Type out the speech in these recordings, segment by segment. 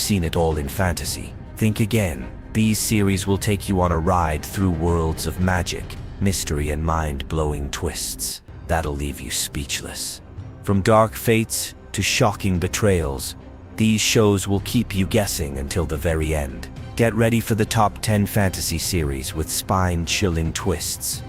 seen it all in fantasy, think again. These series will take you on a ride through worlds of magic, mystery, and mind-blowing twists that'll leave you speechless. From dark fates to shocking betrayals, these shows will keep you guessing until the very end. Get ready for the top 10 fantasy series with spine-chilling twists.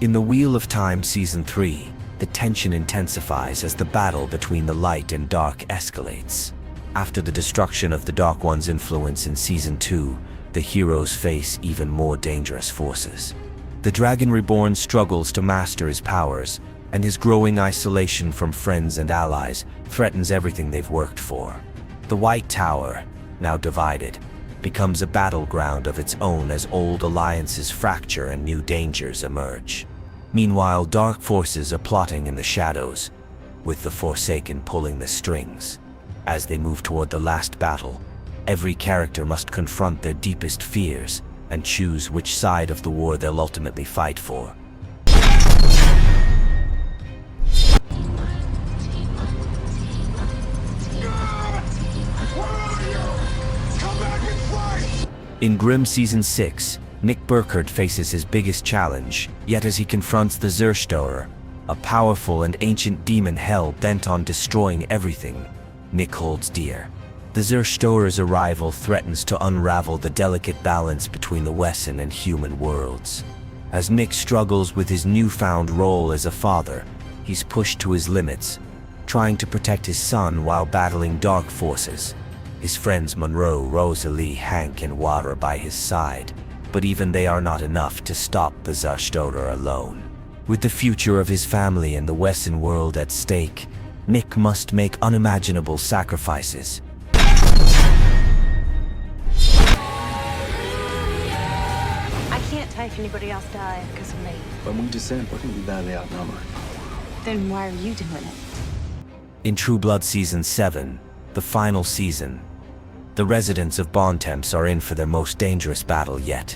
In The Wheel of Time Season 3, the tension intensifies as the battle between the light and dark escalates. After the destruction of the Dark One's influence in Season 2, the heroes face even more dangerous forces. The Dragon Reborn struggles to master his powers, and his growing isolation from friends and allies threatens everything they've worked for. The White Tower, now divided, becomes a battleground of its own as old alliances fracture and new dangers emerge. Meanwhile, dark forces are plotting in the shadows, with the Forsaken pulling the strings. As they move toward the last battle, every character must confront their deepest fears and choose which side of the war they'll ultimately fight for. In Grimm Season 6, Nick Burkhardt faces his biggest challenge, yet as he confronts the Zerstorer, a powerful and ancient demon hell bent on destroying everything Nick holds dear. The Zerstorer's arrival threatens to unravel the delicate balance between the Wesen and human worlds. As Nick struggles with his newfound role as a father, he's pushed to his limits, trying to protect his son while battling dark forces. His friends Monroe, Rosalie, Hank, and Water by his side, but even they are not enough to stop the Zerstorer alone. With the future of his family and the Wesen world at stake, Nick must make unimaginable sacrifices. I can't take anybody else dying because of me. When we descend, we're going to be badly outnumbered. Then why are you doing it? In True Blood Season 7, the final season, the residents of Bontemps are in for their most dangerous battle yet.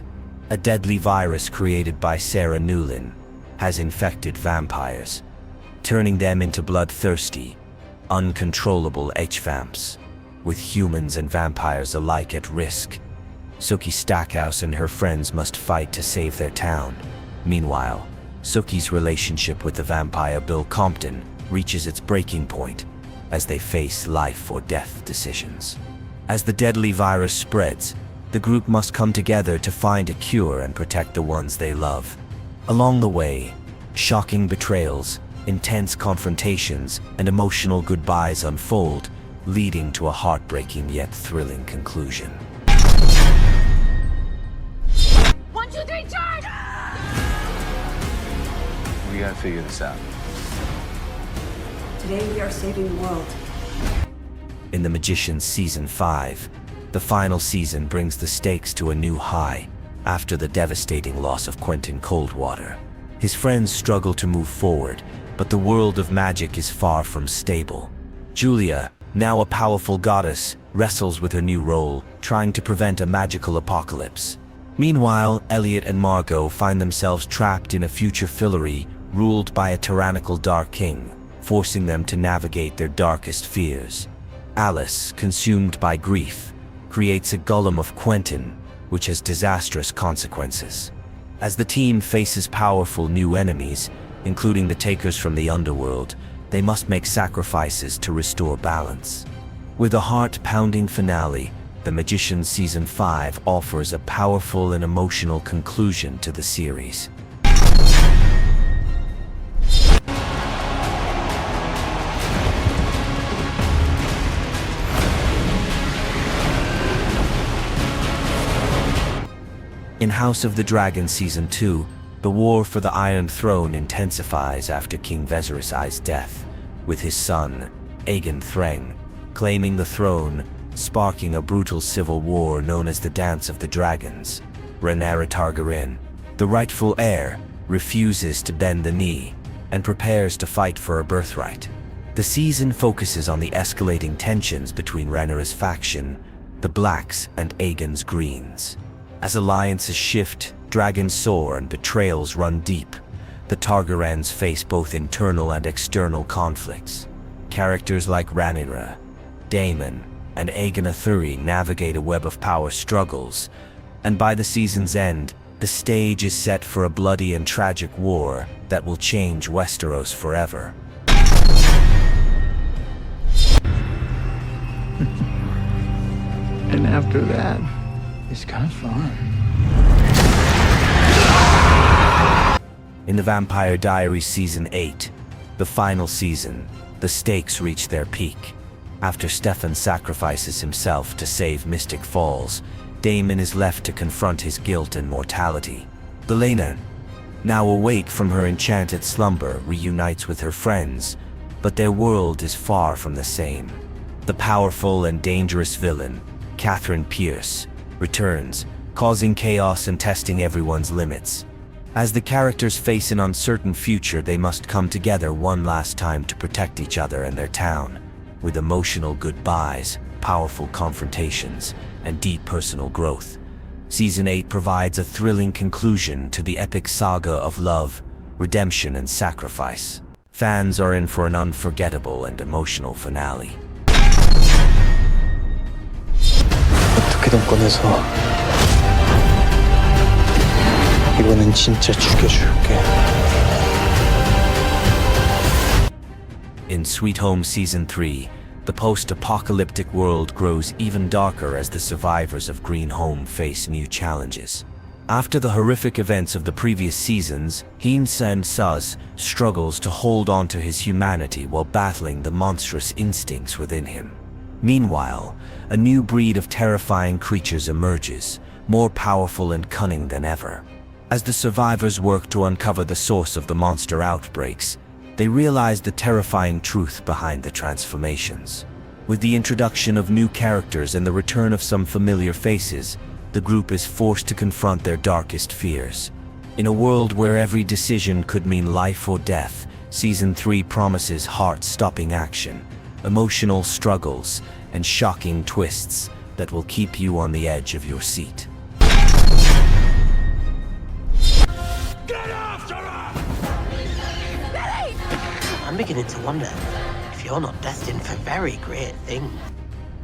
A deadly virus created by Sarah Newlin has infected vampires, turning them into bloodthirsty, uncontrollable H-vamps, with humans and vampires alike at risk. Sookie Stackhouse and her friends must fight to save their town. Meanwhile, Sookie's relationship with the vampire Bill Compton reaches its breaking point as they face life or death decisions. As the deadly virus spreads, the group must come together to find a cure and protect the ones they love. Along the way, shocking betrayals, intense confrontations, and emotional goodbyes unfold, leading to a heartbreaking yet thrilling conclusion. 1, 2, 3, charge! We gotta figure this out. Today we are saving the world. In The Magicians Season 5, the final season brings the stakes to a new high after the devastating loss of Quentin Coldwater. His friends struggle to move forward, but the world of magic is far from stable. Julia, now a powerful goddess, wrestles with her new role, trying to prevent a magical apocalypse. Meanwhile, Elliot and Margot find themselves trapped in a future Fillory ruled by a tyrannical Dark King, forcing them to navigate their darkest fears. Alice, consumed by grief, creates a golem of Quentin, which has disastrous consequences. As the team faces powerful new enemies, including the Takers from the underworld, they must make sacrifices to restore balance. With a heart-pounding finale, The Magicians Season 5 offers a powerful and emotional conclusion to the series. In House of the Dragon Season 2, the war for the Iron Throne intensifies after King Veseris I's death, with his son, Aegon Threng, claiming the throne, sparking a brutal civil war known as the Dance of the Dragons. Rhaenyra Targaryen, the rightful heir, refuses to bend the knee and prepares to fight for her birthright. The season focuses on the escalating tensions between Rhaenyra's faction, the Blacks, and Aegon's Greens. As alliances shift, dragons soar, and betrayals run deep, the Targaryens face both internal and external conflicts. Characters like Rhaenyra, Daemon, and Aegon Aetheri navigate a web of power struggles, and by the season's end, the stage is set for a bloody and tragic war that will change Westeros forever. And after that, it's kind of fun. In The Vampire Diaries Season 8, the final season, the stakes reach their peak. After Stefan sacrifices himself to save Mystic Falls, Daemon is left to confront his guilt and mortality. Laena, now awake from her enchanted slumber, reunites with her friends, but their world is far from the same. The powerful and dangerous villain, Catherine Pierce, returns, causing chaos and testing everyone's limits. As the characters face an uncertain future, they must come together one last time to protect each other and their town. With emotional goodbyes, powerful confrontations, and deep personal growth, Season 8 provides a thrilling conclusion to the epic saga of love, redemption, and sacrifice. Fans are in for an unforgettable and emotional finale. 어떻게든 꺼내서 이번엔 진짜 죽여줄게. In Sweet Home Season 3, the post-apocalyptic world grows even darker as the survivors of Green Home face new challenges. After the horrific events of the previous seasons, Heen Sen-Suz struggles to hold on to his humanity while battling the monstrous instincts within him. Meanwhile, a new breed of terrifying creatures emerges, more powerful and cunning than ever. As the survivors work to uncover the source of the monster outbreaks, they realize the terrifying truth behind the transformations. With the introduction of new characters and the return of some familiar faces, the group is forced to confront their darkest fears. In a world where every decision could mean life or death, Season 3 promises heart-stopping action, emotional struggles, and shocking twists that will keep you on the edge of your seat. I'm beginning to wonder if you're not destined for very great things.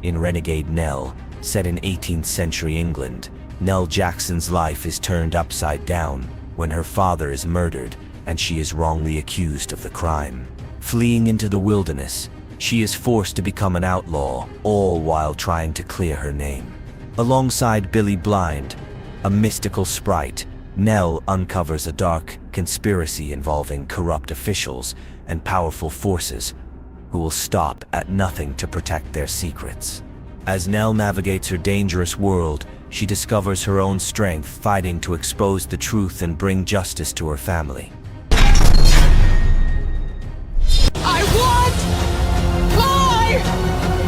In Renegade Nell, set in 18th century England, Nell Jackson's life is turned upside down when her father is murdered and she is wrongly accused of the crime. Fleeing into the wilderness, she is forced to become an outlaw, all while trying to clear her name. Alongside Billy Blind, a mystical sprite, Nell uncovers a dark conspiracy involving corrupt officials and powerful forces who will stop at nothing to protect their secrets. As Nell navigates her dangerous world, she discovers her own strength, fighting to expose the truth and bring justice to her family. I want my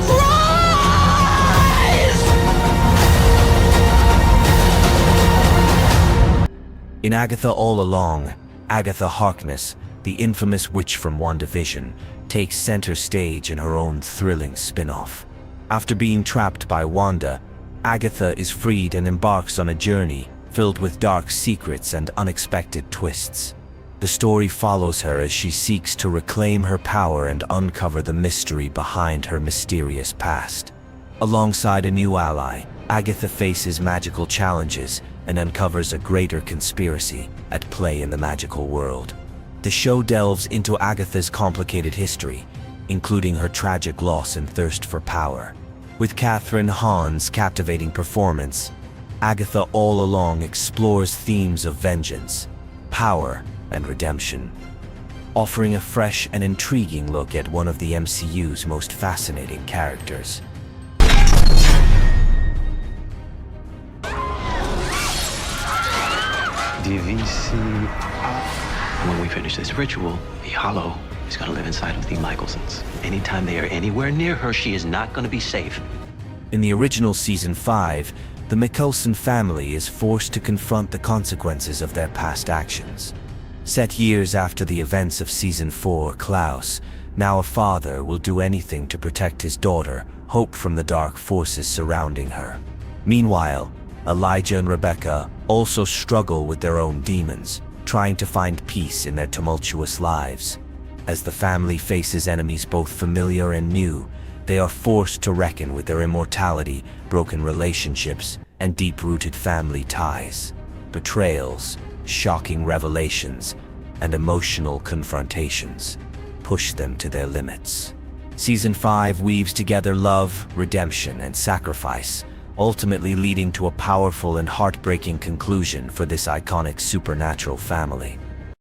prize! In Agatha All Along, Agatha Harkness, the infamous witch from WandaVision, takes center stage in her own thrilling spin-off. After being trapped by Wanda, Agatha is freed and embarks on a journey filled with dark secrets and unexpected twists. The story follows her as she seeks to reclaim her power and uncover the mystery behind her mysterious past. Alongside a new ally, Agatha faces magical challenges and uncovers a greater conspiracy at play in the magical world. The show delves into Agatha's complicated history, including her tragic loss and thirst for power. With Catherine Hahn's captivating performance, Agatha All Along explores themes of vengeance, power, and redemption, offering a fresh and intriguing look at one of the MCU's most fascinating characters. When we finish this ritual, the Hollow is going to live inside of the Michelsons. Anytime they are anywhere near her, she is not going to be safe. In the original Season 5, the Michelson family is forced to confront the consequences of their past actions. Set years after the events of Season 4, Klaus, now a father, will do anything to protect his daughter, hope from the dark forces surrounding her. Meanwhile, Elijah and Rebecca also struggle with their own demons, trying to find peace in their tumultuous lives. As the family faces enemies both familiar and new, they are forced to reckon with their immortality, broken relationships, and deep-rooted family ties. Betrayals, shocking revelations, and emotional confrontations push them to their limits. Season 5 weaves together love, redemption, and sacrifice, ultimately leading to a powerful and heartbreaking conclusion for this iconic supernatural family.